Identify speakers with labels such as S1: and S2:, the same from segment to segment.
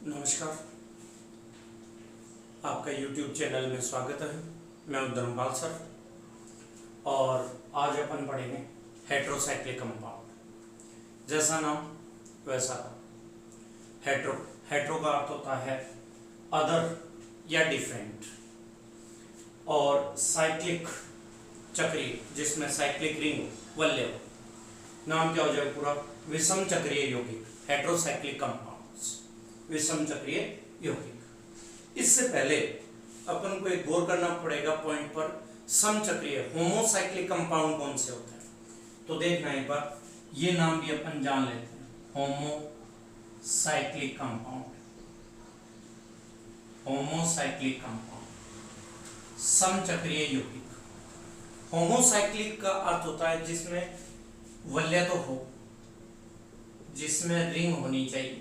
S1: नमस्कार, आपका YouTube channel में स्वागत है। मैं हूं धर्मपाल सर और आज अपन पढ़ेंगे हेट्रोसाइक्लिक कंपाउंड। जैसा नाम वैसा काम। हेट्रो का अर्थ होता है अदर या डिफरेंट, और साइक्लिक चक्रीय, जिसमें साइक्लिक रिंग वल्य हो। नाम क्या हो जाएगा पूरा? विषम चक्रीय यौगिक, हेट्रोसाइक्लिक कंपाउंड, विषम चक्रीय यौगिक। इससे पहले अपन को एक गौर करना पड़ेगा पॉइंट पर, समचक्रीय होमोसाइक्लिक कंपाउंड कौन से होते हैं। तो देखना एक बार, ये नाम भी अपन जान लेते हैं, होमोसाइक्लिक कंपाउंड। होमोसाइक्लिक कंपाउंड समचक्रीय यौगिक। होमोसाइक्लिक का अर्थ होता है जिसमें वल्य तो हो, जिसमें रिंग होनी चाहिए,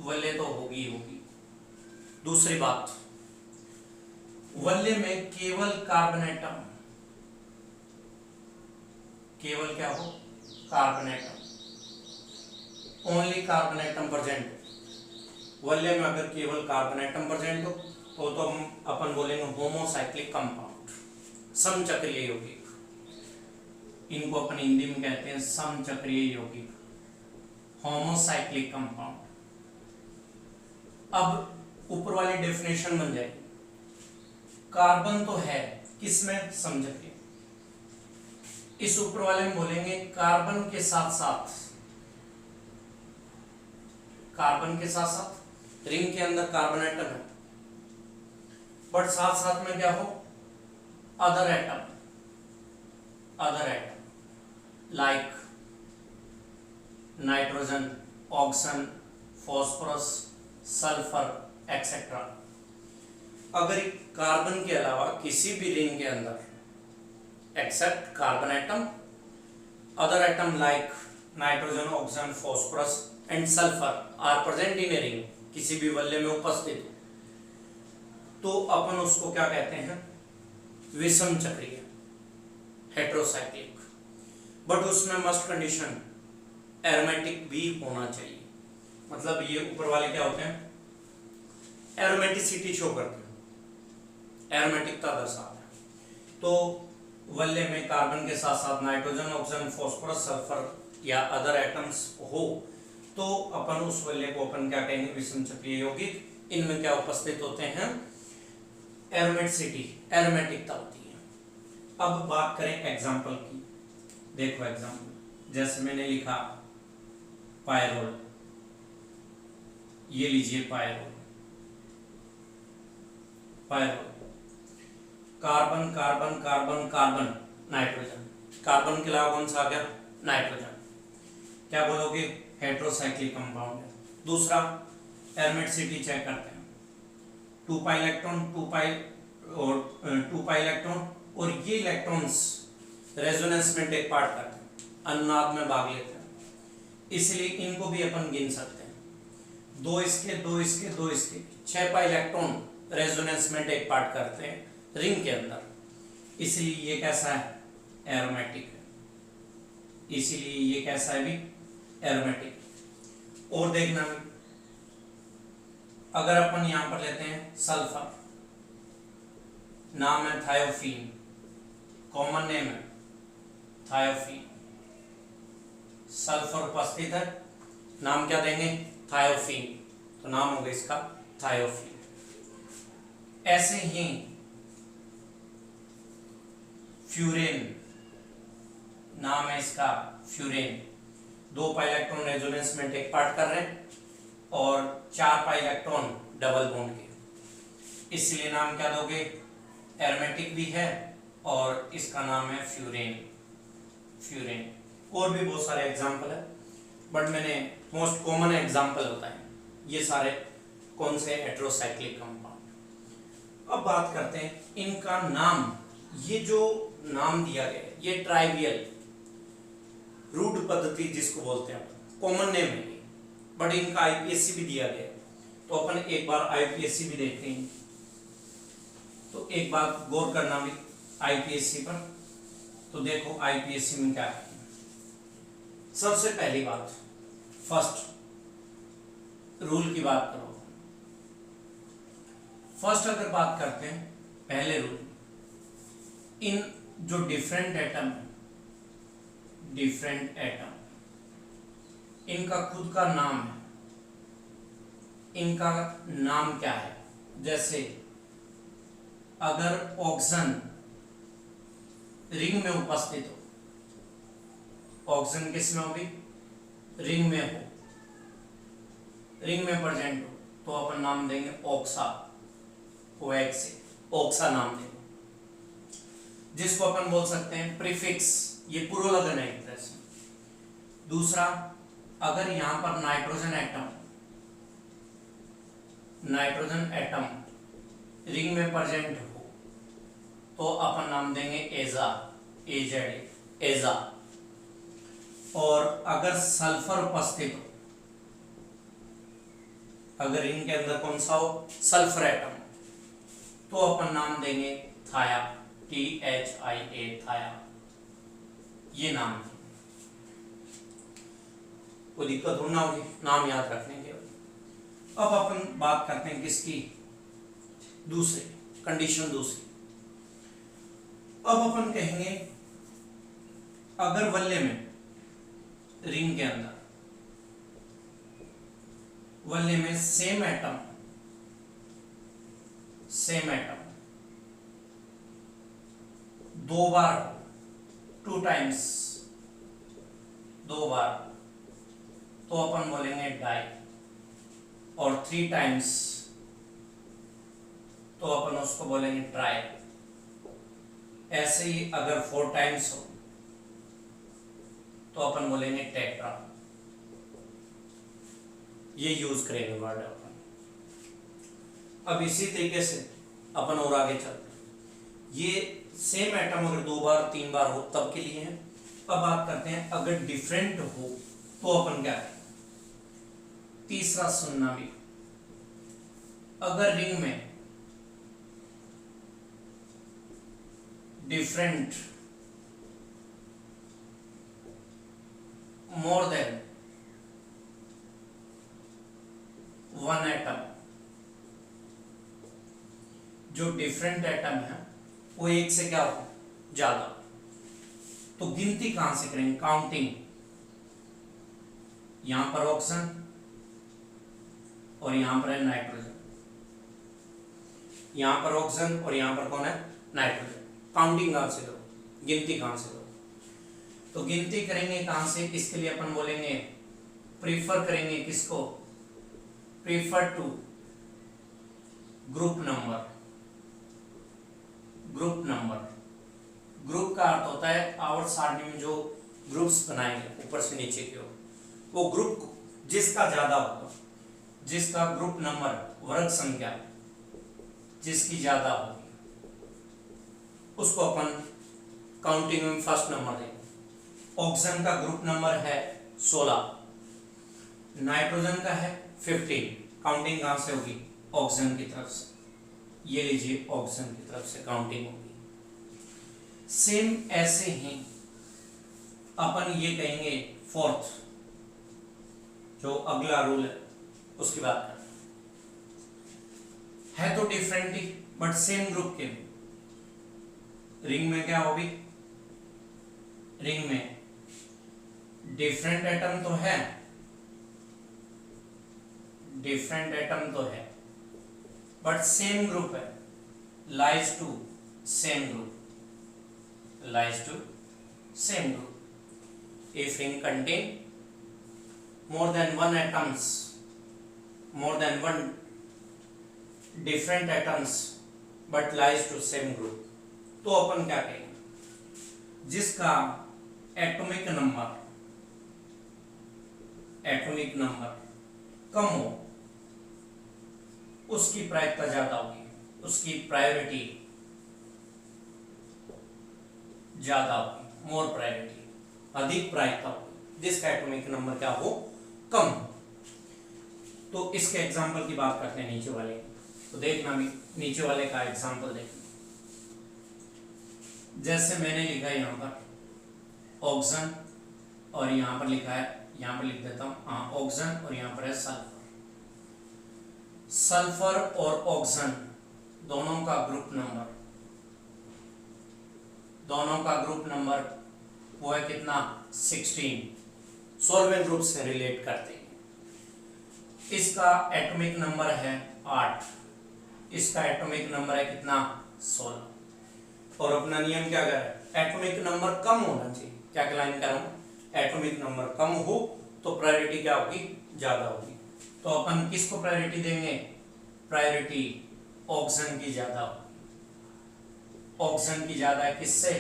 S1: वल्य तो होगी। दूसरी बात, वल्य में केवल कार्बन एटम, केवल क्या हो? Carbon atom, only carbon atom present. वल्य में अगर केवल कार्बन एटम प्रेजेंट हो तो हम अपन बोलेंगे होमोसाइक्लिक कंपाउंड, समचक्रीय यौगिक। इनको अपन हिंदी में कहते हैं समचक्रीय यौगिक, होमोसाइक्लिक कंपाउंड। अब ऊपर वाली डेफिनेशन बन जाएगी, कार्बन तो है किसमें? समचक्रीय। इस ऊपर वाले में बोलेंगे कार्बन के साथ साथ, कार्बन के साथ साथ रिंग के अंदर कार्बन एटम है, बट साथ साथ में क्या हो? Other atom, other atom like nitrogen, oxygen, phosphorus, sulphur etcetera. अगर कार्बन के अलावा किसी भी रिंग के अंदर except carbon atom, other atom like nitrogen, oxygen, phosphorus and sulphur are present in a ring, किसी भी वल्य में उपस्थित, तो अपन उसको क्या कहते हैं? विषम चक्रीय, हेट्रोसाइक्लिक। बट उसमें मस्ट कंडीशन एरोमेटिक भी होना चाहिए। मतलब ये ऊपर वाले क्या होते हैं? एरोमेटिसिटी शो करते हैं, एरोमेटिकता दर्शाते हैं। तो वल्य में कार्बन के साथ साथ नाइट्रोजन, ऑक्सीजन, फास्फोरस, सल्फर या अदर एटम्स हो तो अपन उस वल्य को अपन क्या कहेंगे? विषम चक्रीय यौगिक। इनमें क्या उपस्थित होते हैं? एरोमेटिसिटी, एरोमेटिकता होती है। अब बात करें एग्जाम्पल की। देखो एग्जाम्पल, जैसे मैंने लिखा पायरोल, ये लीजिए pyrrole, pyrrole carbon carbon carbon carbon nitrogen, carbon के अलावा कौन सा आ गया? नाइट्रोजन। क्या बोलोगे? हेट्रोसाइक्लिक कंपाउंड है। दूसरा, एरोमेटिसिटी चेक करते हैं, 2 पाई इलेक्ट्रॉन, 2 पाई इलेक्ट्रॉन, और ये इलेक्ट्रॉन्स रेजोनेंस में टेक पार्ट करते हैं, अनुनाद में भाग लेते हैं, इसलिए इनको भी अपन गिन सकते हैं। 2 इसके, 2 इसके, 2 इसके, 6 पाई इलेक्ट्रॉन रेजोनेंस में टेक पार्ट करते हैं रिंग के अंदर, इसलिए ये कैसा है? एरोमेटिक है। इसीलिए ये कैसा है भी? एरोमेटिक। और देखना, अगर अपन यहां पर लेते हैं सल्फर, नाम है थायोफीन, कॉमन नेम है थायोफीन, सल्फर उपस्थित है, नाम क्या देंगे? थायोफीन, तो नाम होगा इसका थायोफीन। ऐसे ही फ्यूरेन, नाम है इसका फ्यूरेन, 2 पाई इलेक्ट्रॉन रेजोनेंस में टेक पार्ट कर रहे हैं और 4 पाई इलेक्ट्रॉन डबल बॉन्ड के, इसलिए नाम क्या दोगे? एरोमेटिक भी है और इसका नाम है फ्यूरेन, फ्यूरेन। और भी बहुत सारे एग्जाम्पल है, बट मैंने मोस्ट कॉमन एग्जाम्पल बताए। ये सारे कौन से? Heterocyclic compound. अब बात करते हैं इनका नाम। ये जो नाम दिया गया है, ये ट्राइवियल रूट पद्धति जिसको बोलते हैं, कॉमन नेम है, बट इनका आईपीएससी भी दिया गया है। तो अपन एक बार आईपीएससी भी देखते हैं। तो एक बात गौर करना भी आईपीएससी पर। तो देखो आईपीएससी में क्या है। सबसे पहली बात, फर्स्ट रूल की बात करो, फर्स्ट अगर बात करते हैं पहले रूल, इन जो डिफरेंट एटम इनका खुद का नाम है, इनका नाम क्या है। जैसे अगर ऑक्सीजन रिंग में उपस्थित हो, ऑक्सीजन किस में होगी, रिंग में हो, रिंग में प्रेजेंट हो, तो अपन नाम देंगे ऑक्सा, OX से ऑक्सा नाम देंगे, जिसको अपन बोल सकते हैं प्रीफिक्स, ये पूर्वलग्न है एक तरह से। दूसरा, अगर यहां पर नाइट्रोजन एटम रिंग में प्रेजेंट हो तो अपन नाम देंगे एजा, एजा। और अगर सल्फर उपस्थित हो, अगर रिंग के अंदर कौन सा हो, सल्फर एटम, तो अपन नाम देंगे थाया, THIA, थाया, ये नाम है। कोई दिक्कत हो ना होगी, नाम याद रखने के। अब अपन बात करते हैं किसकी, दूसरी कंडीशन, दूसरी। अब अपन कहेंगे अगर वल्ले में, रिंग के अंदर वल्ले में सेम एटम दो बार हो, 2 टाइम्स, 2 बार, तो अपन बोलेंगे डाई। और 3 टाइम्स तो अपन उसको बोलेंगे ट्राई। ऐसे ही अगर 4 टाइम्स हो तो अपन बोलेंगे टेट्रा। ये यूज करेंगे वर्ड अपन। अब इसी तरीके से अपन और आगे चलते हैं। ये सेम एटम अगर 2 बार 3 बार हो तब के लिए है। अब बात करते हैं अगर डिफरेंट हो तो अपन क्या करें। तीसरा सुनना भी, अगर रिंग में डिफरेंट मोर देन 1 एटम, जो डिफरेंट एटम है वो एक से क्या हो ज्यादा, तो गिनती कहां से करेंगे, काउंटिंग। यहां पर ऑक्सीजन और यहां पर है नाइट्रोजन, यहां पर ऑक्सीजन और यहां पर कौन है, नाइट्रोजन। काउंटिंग कहां से करो, गिनती कहां से करो, तो गिनती करेंगे कहां से, इसके लिए अपन बोलेंगे प्रीफर करेंगे किसको, prefer to group number. Group का अर्थ होता है आवर्त सारणी में जो ग्रुप्स बनाएंगे ऊपर से नीचे की ओर, वो ग्रुप जिसका ज्यादा होगा, जिसका ग्रुप नंबर वर्ग संख्या जिसकी ज्यादा होगी उसको अपन काउंटिंग में फर्स्ट नंबर देंगे। ऑक्सीजन का ग्रुप नंबर है 16, नाइट्रोजन का है 15। काउंटिंग कहां से होगी, ऑक्सीजन की तरफ से। ये लीजिए ऑक्सीजन की तरफ से काउंटिंग होगी। सेम ऐसे ही अपन ये कहेंगे फोर्थ, जो अगला रूल है उसकी बात करते है तो different he but same group के। रिंग में क्या होगी, रिंग में डिफरेंट एटम तो है, डिफरेंट एटम तो है बट सेम ग्रुप है, lies to same group, lies to same group. If ring contain more than 1 atoms, more than 1 different atoms but lies to same group, तो अपन क्या कहेंगे, जिसका एटॉमिक नंबर कम हो उसकी प्रायिकता ज्यादा होगी, उसकी प्रायोरिटी ज्यादा होगी, मोर प्रायोरिटी, अधिक प्रायिकता होगी, जिसका एटॉमिक नंबर क्या हो, कम। तो इसके एग्जाम्पल की बात करते हैं नीचे वाले, तो देखना भी नीचे वाले का एग्जाम्पल देखना। जैसे मैंने लिखा है यहाँ पर ऑक्सीजन और यहाँ पर लिखा है, यहाँ पर लिख देता हूँ ऑक्सीजन और यहाँ पर है सल्फर। सल्फर और ऑक्सीजन दोनों का ग्रुप नंबर वो है कितना 16 सॉल्वेंट ग्रुप से रिलेट करते हैं। इसका एटॉमिक नंबर है 8, इसका एटॉमिक नंबर है कितना 16। और अपना नियम क्या कह रहा है, एटॉमिक नंबर कम होना चाहिए। क्या लाइन कर रहा हूं, एटॉमिक नंबर कम हो तो प्रायोरिटी क्या होगी, ज्यादा होगी। तो अपन किसको प्रायोरिटी देंगे, प्रायोरिटी ऑक्सीजन की ज्यादा होगी। ऑक्सीजन की ज्यादा है किससे,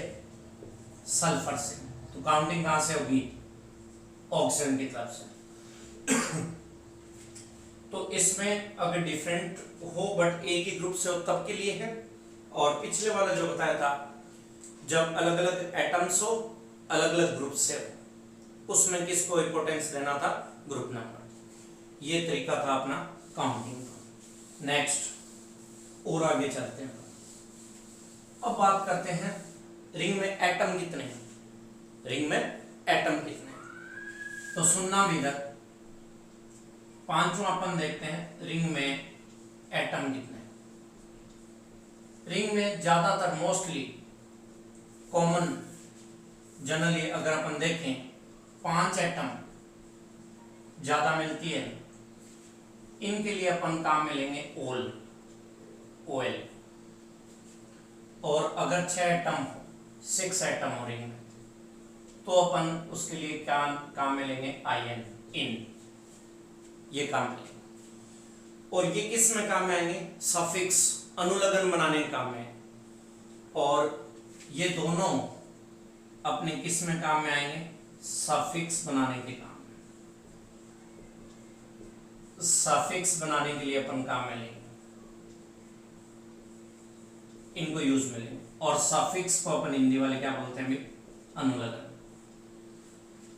S1: सल्फर से। तो काउंटिंग कहां से होगी, ऑक्सीजन की तरफ से। तो इसमें अगर डिफरेंट हो बट एक ही ग्रुप से हो तब के लिए है। और पिछले वाला जो बताया था, जब अलग अलग एटम्स हो अलग अलग ग्रुप से हो, उसमें किसको इंपॉर्टेंस देना था, ग्रुप नंबर। ये तरीका था अपना काउंटिंग का। नेक्स्ट और आगे चलते हैं। अब बात करते हैं रिंग में एटम कितने हैं, रिंग में एटम कितने हैं। तो सुनना भी इधर, पांचवा अपन देखते हैं रिंग में एटम कितने हैं। रिंग में ज्यादातर मोस्टली कॉमन जनरली अगर अपन देखें 5 एटम ज्यादा मिलती है। इनके लिए अपन काम में लेंगे OL। और अगर 6 एटम हो, 6 एटम हो रिंग में, तो अपन उसके लिए क्या काम में लेंगे, In। ये काम में लेंगे। और ये किस में काम में आएंगे, सफिक्स अनुलग्न बनाने के काम में। और ये दोनों अपने किस में काम में आएंगे, सफिक्स बनाने के काम में। सफिक्स बनाने के लिए अपन काम में लेंगे, इनको यूज में लेंगे। और सफिक्स को अपन हिंदी वाले क्या बोलते हैं भी, अनुलग्न।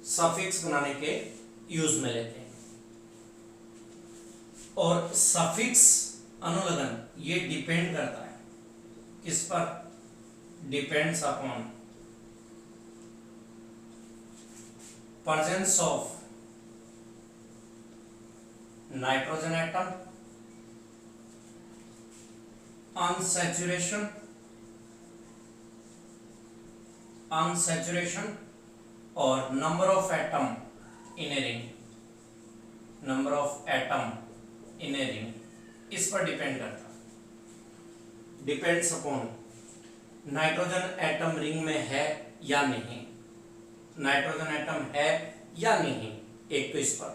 S1: सफिक्स बनाने के यूज में लेते हैं। और सफिक्स अनुलग्न ये डिपेंड करता है किस पर, depends upon presence of nitrogen atom, unsaturation और number of atom in a ring, number of atom in a ring, इस पर डिपेंड करता है। Depends upon nitrogen atom ring में है या नहीं, नाइट्रोजन एटम है या नहीं, एक तो इस पर।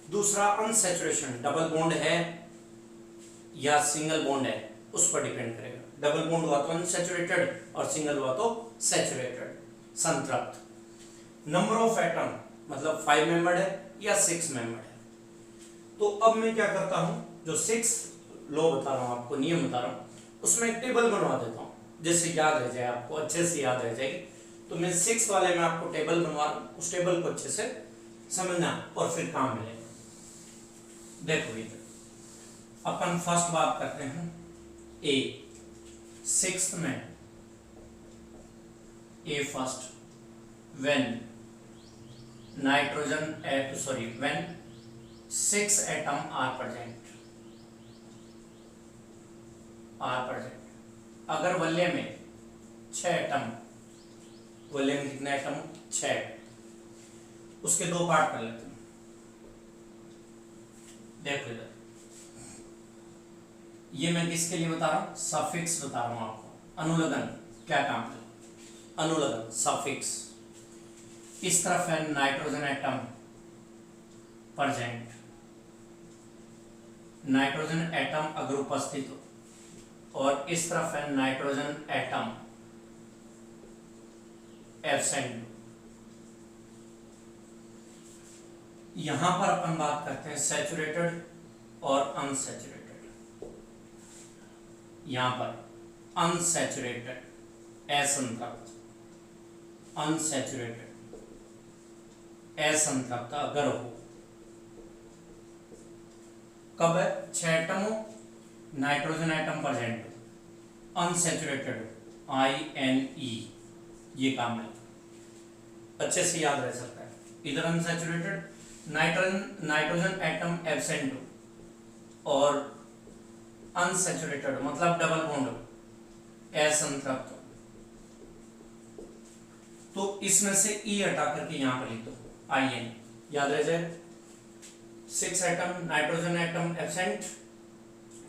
S1: दूसरा अनसैचुरेशन, डबल बॉन्ड है या सिंगल बॉन्ड है, उस पर डिपेंड करेगा। डबल बॉन्ड हुआ तो अनसैचुरेटेड और सिंगल हुआ तो सैचुरेटेड, संतृप्त। नंबर ऑफ एटम मतलब 5 मेंबर्ड है या 6 मेंबर्ड है। तो अब मैं क्या करता हूं, जो 6 लॉ बता रहा हूं आपको, नियम बता रहा हूं, उसमें एक टेबल बनवा देता हूं जिससे याद रह जाए, आपको अच्छे से याद रह जाएगी। तो मैं 6 वाले में आपको टेबल बनवा रहा हूं, उस टेबल को अच्छे से समझना और फिर काम मिलेगा। देखो इधर अपन फर्स्ट बात करते हैं ए, 6th में A first, when nitrogen when 6 atom are present. अगर वल्य में 6 एटम, वल्य में कितने एटम, 6, उसके 2 पार्ट कर लेते हैं। देखो इधर, ये मैं किसके लिए बता रहा हूं, सफिक्स बता रहा हूं आपको। अनुलग्न क्या काम है, अनुलग्न सफिक्स। इस तरफ है nitrogen atom present, nitrogen atom अगर उपस्थित हो, और इस तरफ है नाइट्रोजन एटम एब्सेंट। यहां पर अपन बात करते हैं सैचुरेटेड और अनसैचुरेटेड। यहां पर अनसैचुरेटेड, असंतृप्त, अनसैचुरेटेड असंतृप्त अगर हो, कब है, 6 एटम हो, नाइट्रोजन एटम प्रेजेंट हो, अनसैचुरेटेड हो, INE, ये काम है, अच्छे से याद रह सकता है। इधर अनसैचुरेटेड, नाइट्रोजन एटम एब्सेंट हो और अनसैचुरेटेड मतलब डबल बॉन्ड असंतृप्त। तो इसमें से ई हटा करके यहां पर लिख दो आईएन, याद रह जाए। 6 atom nitrogen atom absent,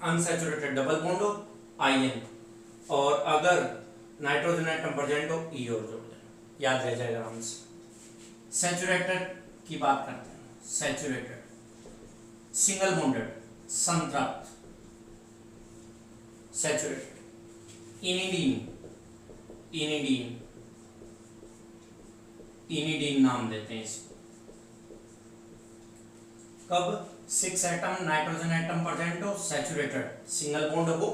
S1: unsaturated double bond हो आईएन, और अगर नाइट्रोजन एटम प्रेजेंट हो ई और जोड़ देना, याद रह जाएगा आराम से। सैचुरेटेड की बात करते हैं। सैचुरेटेड सिंगल बॉन्डेड संतृप्त सैचुरेटेड। इनिडीन इनिडीन इनिडीन नाम देते हैं इसको। कब 6 एटम नाइट्रोजन एटम प्रेजेंट हो, सैचुरेटेड सिंगल बॉन्ड हो,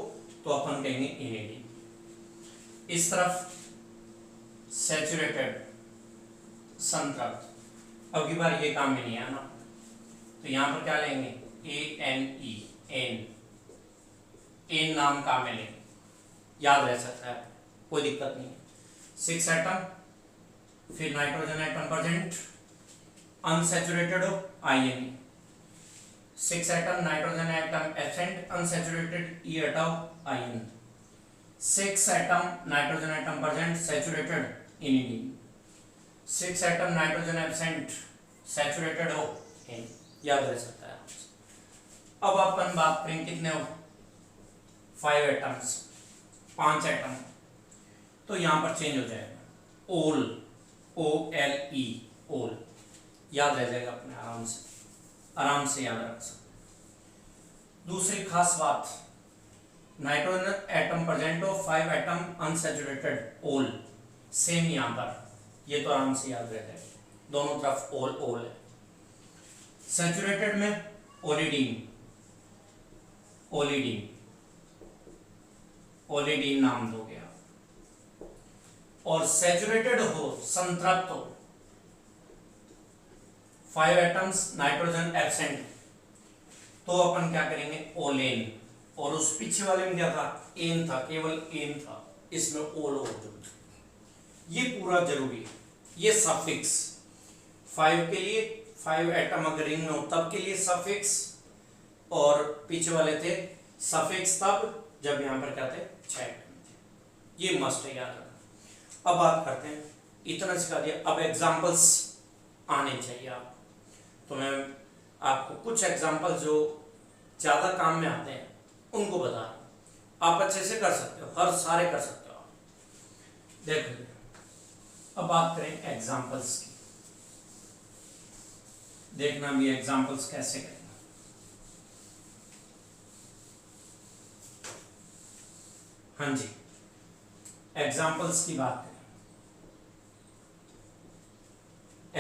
S1: तो अपन कहेंगे इनिडीन। इस तरफ सैचुरेटेड संतृप्त। अब की बार ये काम में नहीं है ना, तो यहां पर क्या लेंगे ANE एन, एन नाम काम में लेंगे, याद रह सकता है, कोई दिक्कत नहीं है। 6 एटम, फिर नाइट्रोजन एटम प्रेजेंट, अनसैचुरेटेड हो INE। 6 atom nitrogen atom absent, unsaturated E हटाओ IN। 6 atom nitrogen atom present, saturated inidine. 6 atom nitrogen absent, saturated हो N, याद रह सकता है। अब अपन बात करें कितने हो 5 एटम्स, 5 एटम, तो यहां पर चेंज हो जाएगा ओल, OLE ओल, याद रह जाएगा अपने आराम से याद रख सकते। दूसरी खास बात, नाइट्रोजन एटम प्रेजेंट हो, 5 एटम अनसैचुरेटेड ओल, सेम यहां पर, ये तो आराम से याद रह जाएगा, दोनों तरफ ओल ओल है। सैचुरेटेड में ओलिडीन, ओलिडीन ओलिडीन नाम दो गया। और सैचुरेटेड हो संतृप्त हो, 5 एटम्स नाइट्रोजन एब्सेंट, तो अपन क्या करेंगे ओलेन। और उस पीछे वाले में क्या था एन था, केवल एन था, इसमें ओल हो। ये पूरा जरूरी है, ये सफिक्स 5 के लिए, 5 एटम अगर रिंग में हो तब के लिए सफिक्स, और पीछे वाले थे सफिक्स तब जब यहां पर क्या थे 6 एटम थे। ये मस्ट है याद रखना। अब बात करते हैं, इतना सिखा दिया, अब एग्जांपल्स आने चाहिए आप। तो मैं आपको कुछ एग्जांपल जो ज्यादा काम में आते हैं उनको बता रहा हूं, आप अच्छे से कर सकते हो, हर सारे कर सकते हो आप। देखो अब बात करें एग्जांपल्स की, देखना भी एग्जांपल्स कैसे करें। हाँ जी, एग्जांपल्स की बात करें।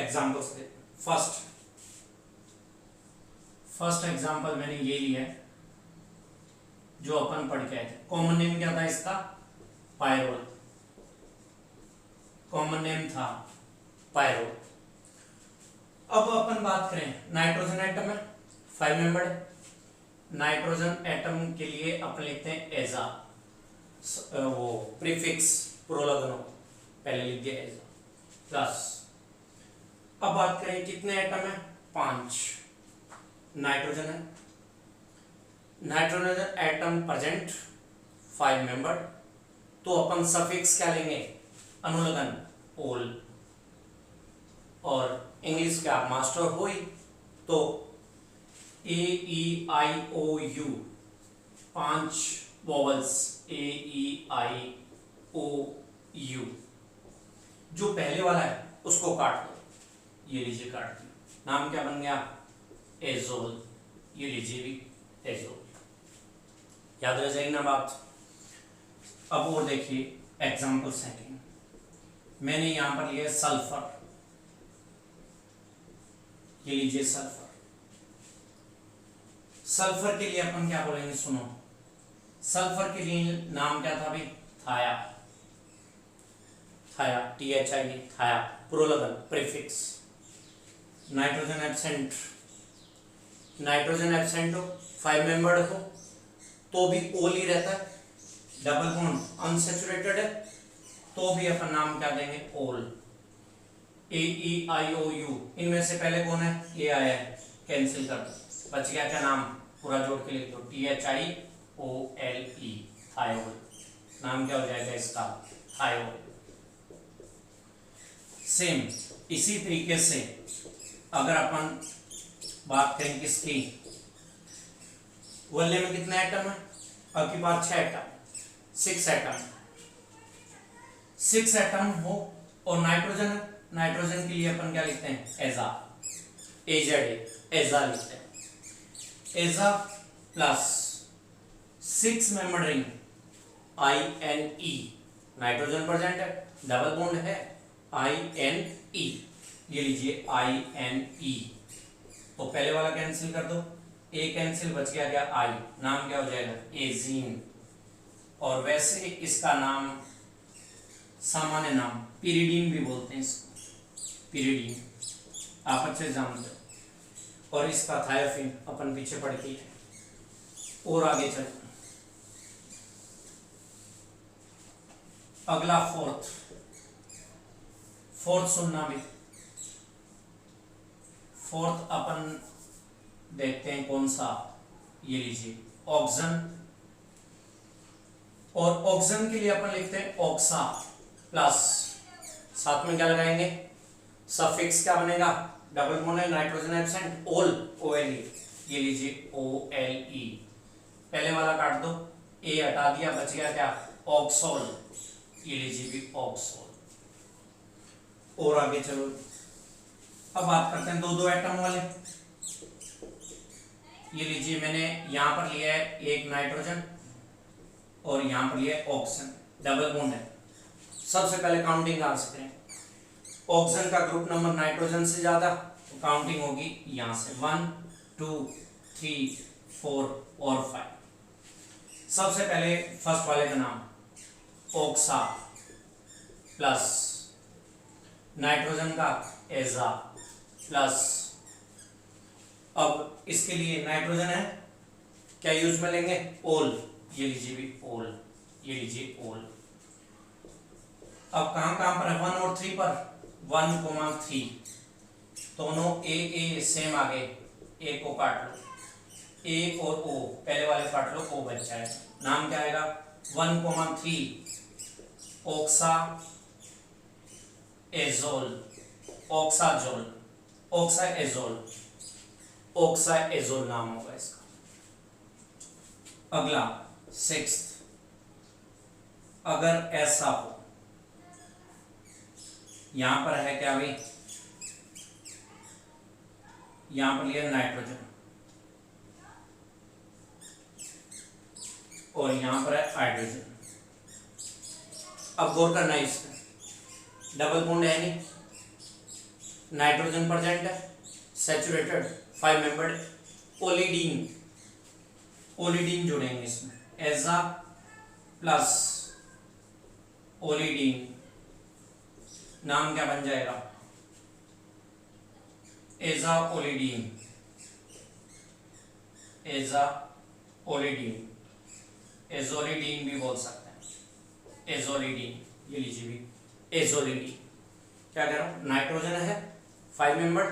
S1: एग्जांपल्स के फर्स्ट एग्जांपल मैंने ये लिया है जो अपन पढ़ के आए थे। कॉमन नेम क्या था इसका पायरोल, कॉमन नेम था पायरोल। अब अपन बात करें नाइट्रोजन एटम है 5 मेंबर्ड, नाइट्रोजन एटम के लिए अपन लिखते हैं एजा, वो प्रीफिक्स प्रोलगनो पहले लिख दिया एजा प्लस। अब बात करें कितने एटम है 5 नाइट्रोजन है, नाइट्रोजन एटम प्रेजेंट 5 मेंबर्ड, तो अपन सफिक्स क्या लेंगे अनुलगन ओल, और इंग्लिश के आप मास्टर हो ही, तो AEIOU 5 वॉवल्स AEIOU, जो पहले वाला है उसको काट दो, ये लीजिए काट दिया, नाम क्या बन गया एजोल, ये लीजिए भी एजोल, याद रह जाएगी ना बात। अब और देखिए एग्जांपल सेकंड, मैंने यहां पर लिया सल्फर, ये लीजिए सल्फर। सल्फर के लिए अपन क्या बोलेंगे सुनो, सल्फर के लिए नाम क्या था भाई थाया, थाया THIA थाया, प्रोलगन prefix. Nitrogen absent, nitrogen absent हो 5 मेंबर्ड हो तो भी ओल ही रहता है, डबल बॉन्ड अनसैचुरेटेड है तो भी अपन नाम क्या देंगे ओल। AEIOU, इनमें से पहले कौन है ये आया है, कैंसिल कर दो, बच गया क्या नाम पूरा जोड़ के लिख दो THI OLE, थायोल। नाम क्या हो जाएगा इसका? थायोल। सेम इसी तरीके से अगर अपन बात करें किसकी, वल्ले में कितने एटम है? आपके पास 6 एटम, 6 एटम, 6 एटम हो और नाइट्रोजन है। नाइट्रोजन के लिए अपन क्या लिखते हैं? एजा, एजा लिखते हैं। एजा plus 6 member ring INE, nitrogen present है, डबल बॉन्ड है INE, ये लीजिए INE। तो पहले वाला कैंसिल कर दो, ए कैंसिल, बच गया क्या? आई। नाम क्या हो जाएगा? एजीन। और वैसे इसका नाम, सामान्य नाम पिरिडीन भी बोलते हैं इसको, पिरिडीन, आप अच्छे जानते हो। और इसका थायोफिन अपन पीछे पढ़ के है। और आगे चलो, अगला फोर्थ सुनना भी। फोर्थ अपन देखते हैं कौन सा, ये लीजिए ऑक्सीजन। और ऑक्सीजन के लिए अपन लिखते हैं ऑक्सा प्लस, साथ में क्या लगाएंगे? सफिक्स क्या बनेगा? डबल बॉन्ड है, नाइट्रोजन एब्सेंट, ओल, OLE, ये लीजिए OLE। पहले वाला काट दो, ए हटा दिया, बच गया क्या? ऑक्सोल, ये लीजिए भी ऑक्सोल। और आगे चलो, अब बात करते हैं दो एटम वाले। ये लीजिए मैंने यहां पर लिया है एक नाइट्रोजन और यहां पर लिया है ऑक्सीजन, डबल बॉन्ड है। सबसे पहले काउंटिंग कहां से करें? ऑक्सीजन का ग्रुप नंबर नाइट्रोजन से ज्यादा, तो काउंटिंग होगी यहां से 1 2 3 4 और 5। सबसे पहले फर्स्ट वाले का नाम ऑक्सा प्लस नाइट्रोजन का एजा प्लस, अब इसके लिए नाइट्रोजन है, क्या यूज में लेंगे? ओल, ये लीजिए भी ओल, ये लीजिए ओल। अब कहां कहां पर है? 1 और 3 पर, 1,3 दोनों ए सेम आ गए, ए को काट लो, ए और ओ, पहले वाले काट लो, ओ बच जाए। नाम क्या आएगा? 1,3 ऑक्सा एजोल, ऑक्साजोल, ऑक्सा एजोल, ऑक्सा एजोल नाम होगा इसका। अगला 6, अगर ऐसा हो, यहां पर है क्या भाई? यहां पर लिया नाइट्रोजन और यहां पर है हाइड्रोजन। अब गौर करना है इसमें, डबल बॉन्ड है नहीं, नाइट्रोजन प्रेजेंट है, सैचुरेटेड 5 मेंबर्ड, ओलिडीन, ओलिडीन जोड़ेंगे इसमें, एजा प्लस ओलिडीन, नाम क्या बन जाएगा? एजा ओलिडीन, एजा ओलिडीन, एजोलिडीन भी बोल सकते हैं, एजोलिडीन, ये लीजिए भी एजोलिडीन। क्या कह रहा हूं? नाइट्रोजन है 5 मेंबर,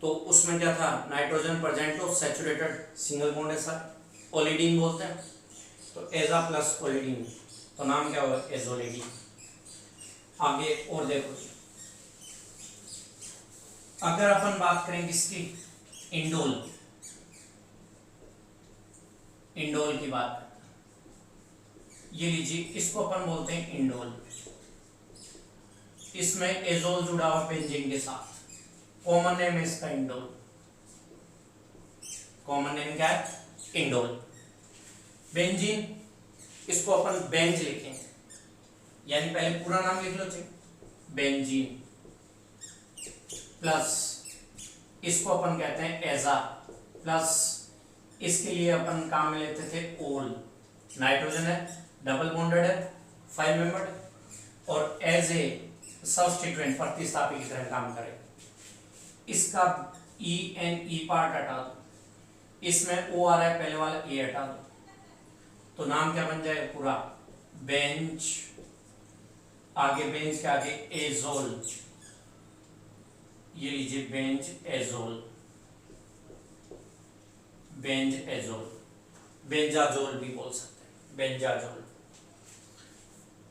S1: तो उसमें क्या था? नाइट्रोजन प्रेजेंट हो, सैचुरेटेड सिंगल बॉन्ड है सर, ओलिडीन बोलते हैं, तो एजा प्लस ओलिडीन, तो नाम क्या होगा? एजोलिडीन। आगे और देखो, अगर अपन बात करें किसकी? इंडोल, इंडोल की बात करते हैं, ये लीजिए, इसको अपन बोलते हैं इंडोल। इसमें एजोल जुड़ा हुआ बेंजीन के साथ, कॉमन नेम है इसका इंडोल, कॉमन नेम क्या है? इंडोल। बेंजीन, इसको अपन बेंज लिखेंगे, यानी पहले पूरा नाम लिख लो, बेंजीन प्लस, इसको अपन कहते हैं एजा प्लस, इसके लिए अपन काम में लेते थे ओल, नाइट्रोजन है, डबल बॉन्डेड है, 5 मेंबर्ड, और एज ए सब्स्टिट्यूएंट प्रतिस्थापी की तरह काम करे। इसका ENE पार्ट हटा दो, इसमें O आ रहा है, पहले वाला ए हटा दो, तो नाम क्या बन जाएगा पूरा? बेंच, आगे बेंच के आगे एजोल, ये लीजिए बेंच एजोल, बेंज एजोल। बेंजाजोल भी बोल सकते हैं, बेंजाजोल।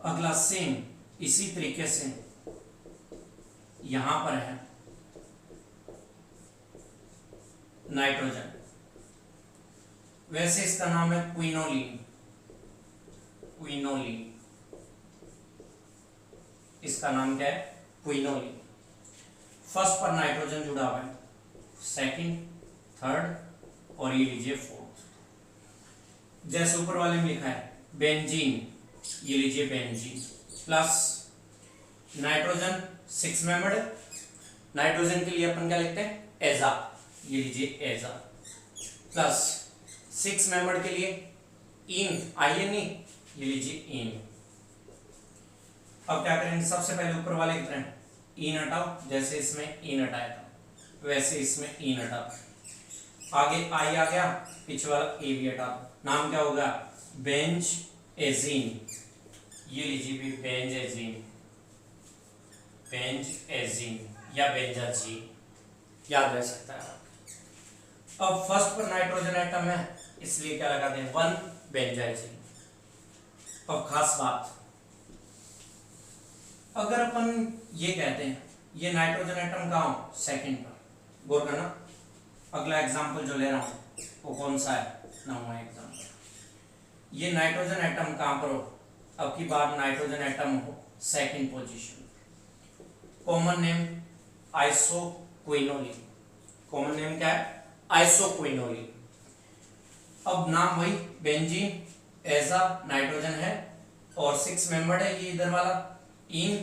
S1: अगला सेम इसी तरीके से यहां पर है नाइट्रोजन, वैसे इसका नाम है क्विनोलिन, क्विनोलिन, इसका नाम क्या है? क्विनोलिन। फर्स्ट पर नाइट्रोजन जुड़ा हुआ है, सेकंड, थर्ड और ये लीजिए फोर्थ। जैसे ऊपर वाले में लिखा है बेंजीन, ये लीजिए benzene, plus nitrogen 6 membered, nitrogen के लिए अपन क्या लिखते हैं? एजा, ये लीजिए एजा, प्लस 6 मेंबर्ड के लिए इन, आईएनई, ये लीजिए इन। अब क्या करेंगे? सबसे पहले ऊपर वाले की तरह इन हटाओ, जैसे इसमें इन हटाया था वैसे इसमें इन हटाओ, आगे आई आ गया, पीछे वाला ए भी हटा दो। नाम क्या होगा? बेंज एजीन, ये लीजिए भी बेंज एजीन, बेंज एजीन या बेंजाजीन, याद रह सकता है। अब फर्स्ट पर नाइट्रोजन एटम है इसलिए क्या लगा दें? 1 बेंजाजीन। अब खास बात, अगर अपन ये कहते हैं ये नाइट्रोजन एटम कहाँ हो? सेकंड पर, गौर करना। अगला एग्जांपल जो ले रहा हूं वो कौन सा है? 9वां एग्जांपल। ये नाइट्रोजन एटम कहां पर हो? अब की बार नाइट्रोजन एटम हो second position. Common name isoquinoline, common name क्या है? आइसोक्विनोलिन। अब नाम वही बेंजीन, एजा नाइट्रोजन है और 6 मेंबर्ड है ये इधर वाला इन,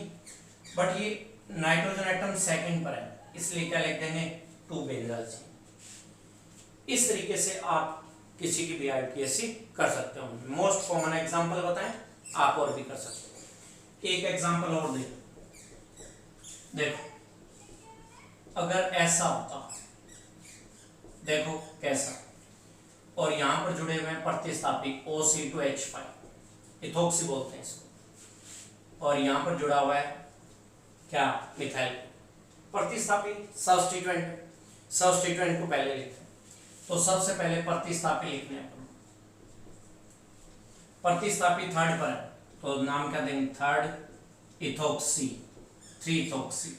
S1: बट ये नाइट्रोजन एटम सेकंड पर है इसलिए क्या लिख देंगे? 2 बेंजाजीन। इस तरीके से आप किसी की भी आईयूपीएससी कर सकते हो। मोस्ट कॉमन एग्जांपल बताएं, आप और भी कर सकते हो। एक एग्जांपल और देखो, अगर ऐसा होता, देखो कैसा, और यहां पर जुड़े हुए हैं प्रतिस्थापी OC2H5, इथोक्सी बोलते हैं इसको, और यहां पर जुड़ा हुआ है क्या? मिथाइल। प्रतिस्थापी सब्स्टिट्यूएंट, सब्स्टिट्यूएंट को पहले लिखते हैं, तो सबसे पहले प्रतिस्थापी लिखने हैं। प्रतिस्थापी थर्ड पर है तो नाम क्या देंगे? Third ethoxy, 3 ethoxy.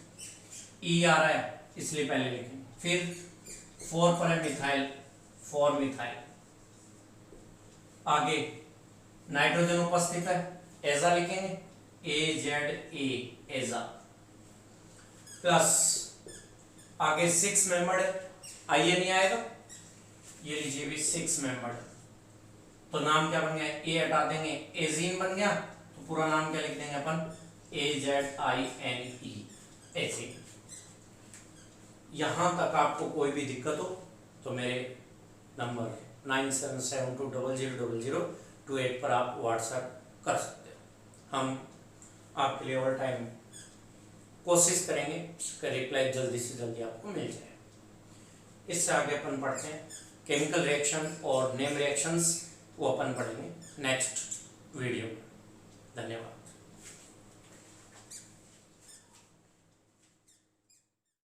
S1: ई आ रहा है इसलिए पहले लिखेंगे। फिर 4 पर है मिथाइल, 4 मिथाइल। आगे नाइट्रोजन उपस्थित है, एजा लिखेंगे, AZA, एजा। प्लस आगे 6 मेंबर्ड है, आइए नहीं आएगा, ये लीजिए भी 6 मेंबर्ड, तो नाम क्या बन गया? ए हटा देंगे, एजीन बन गया, तो पूरा नाम क्या लिख देंगे अपन? AZINE, एजीन। यहां तक आपको कोई भी दिक्कत हो तो मेरे नंबर 9772000028 पर आप व्हाट्सएप कर सकते हो। हम आपके लिए ओवर टाइम कोशिश करेंगे कि रिप्लाई जल्दी से जल्दी आपको मिल जाए। इससे आगे अपन पढ़ते हैं केमिकल रिएक्शन और नेम रिएक्शंस, वो अपन पढ़ेंगे नेक्स्ट वीडियो में। धन्यवाद।